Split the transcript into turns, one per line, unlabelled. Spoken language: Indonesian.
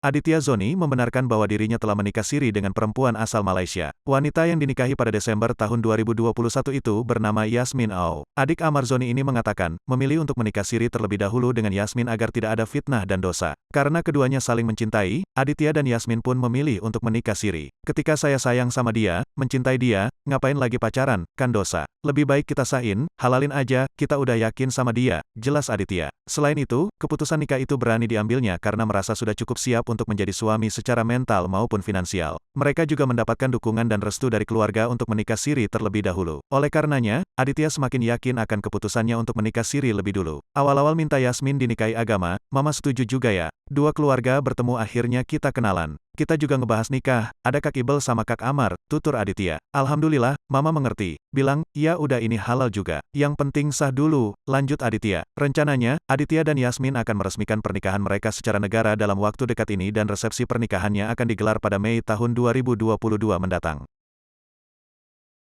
Aditya Zoni membenarkan bahwa dirinya telah menikah siri dengan perempuan asal Malaysia. Wanita yang dinikahi pada Desember tahun 2021 itu bernama Yasmin Au. Adik Amar Zoni ini mengatakan, memilih untuk menikah siri terlebih dahulu dengan Yasmin agar tidak ada fitnah dan dosa. Karena keduanya saling mencintai, Aditya dan Yasmin pun memilih untuk menikah siri. Ketika saya sayang sama dia, mencintai dia, ngapain lagi pacaran, kan dosa. Lebih baik kita sahin, halalin aja, kita udah yakin sama dia, jelas Aditya. Selain itu, keputusan nikah itu berani diambilnya karena merasa sudah cukup siap untuk menjadi suami secara mental maupun finansial. Mereka juga mendapatkan dukungan dan restu dari keluarga untuk menikah siri terlebih dahulu. Oleh karenanya, Aditya semakin yakin akan keputusannya untuk menikah siri lebih dulu. Awal-awal minta Yasmin dinikahi agama, Mama setuju juga ya. Dua keluarga bertemu akhirnya kita kenalan. Kita juga ngebahas nikah, ada Kak Ibel sama Kak Amar, tutur Aditya. Alhamdulillah, Mama mengerti. Bilang, ya udah ini halal juga. Yang penting sah dulu, lanjut Aditya. Rencananya, Aditya dan Yasmin akan meresmikan pernikahan mereka secara negara dalam waktu dekat ini dan resepsi pernikahannya akan digelar pada Mei tahun 2022 mendatang.